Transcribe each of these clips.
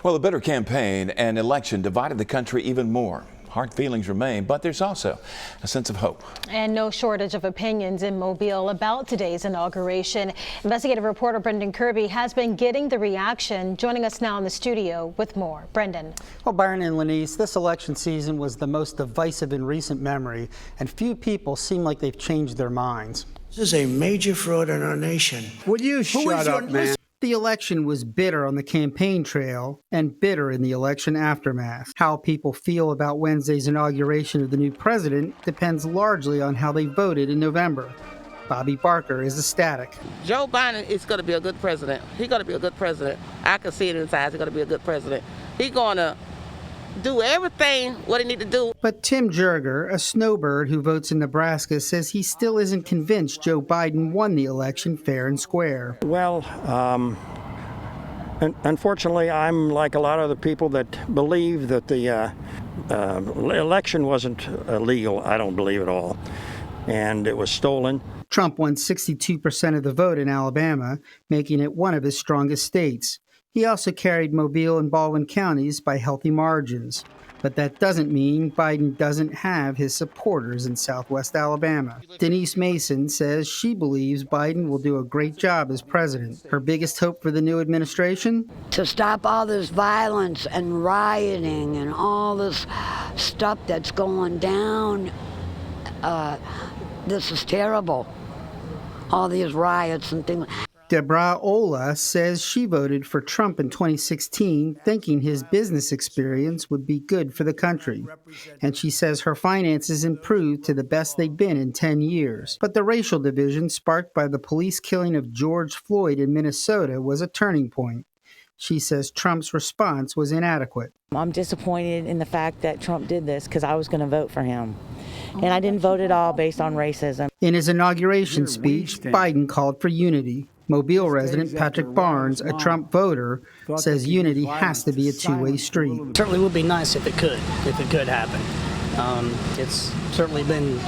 Well, a bitter campaign and election divided the country even more. Hard feelings remain, but there's also a sense of hope. And no shortage of opinions in Mobile about today's inauguration. Investigative reporter Brendan Kirby has been getting the reaction. Joining us now in the studio with more. Brendan. Well, Byron and Lenise, this election season was the most divisive in recent memory, and few people seem like they've changed their minds. This is a major fraud in our nation. Would you shut up, man? The election was bitter on the campaign trail and bitter in the election aftermath. How people feel about Wednesday's inauguration of the new president depends largely on how they voted in November. Bobby Barker is ecstatic. Joe Biden is going to be a good president. He's going to be a good president. I can see it in his eyes. He's going to be a good president. He's going to do everything what he need to do. But Tim Jerger, a snowbird who votes in Nebraska, says he still isn't convinced Joe Biden won the election fair and square. Well, unfortunately, I'm like a lot of the people that believe that the election wasn't illegal. I don't believe at all. And it was stolen. Trump won 62% of the vote in Alabama, making it one of his strongest states. He also carried Mobile and Baldwin counties by healthy margins. But that doesn't mean Biden doesn't have his supporters in Southwest Alabama. Denise Mason says she believes Biden will do a great job as president. Her biggest hope for the new administration? To stop all this violence and rioting and all this stuff that's going down. This is terrible. All these riots and things. Deborah Ola says she voted for Trump in 2016, thinking his business experience would be good for the country. And she says her finances improved to the best they've been in 10 years. But the racial division sparked by the police killing of George Floyd in Minnesota was a turning point. She says Trump's response was inadequate. I'm disappointed in the fact that Trump did this because I was going to vote for him. And I didn't vote at all based on racism. In his inauguration speech, Biden called for unity. Mobile resident Patrick Barnes, a Trump voter, says unity has to be a two-way street. It certainly would be nice if it could happen. It's certainly been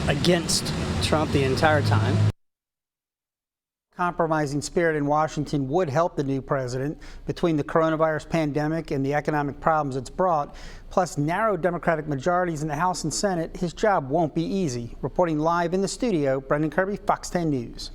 against Trump the entire time. Compromising spirit in Washington would help the new president. Between the coronavirus pandemic and the economic problems it's brought, plus narrow Democratic majorities in the House and Senate, his job won't be easy. Reporting live in the studio, Brendan Kirby, Fox 10 News.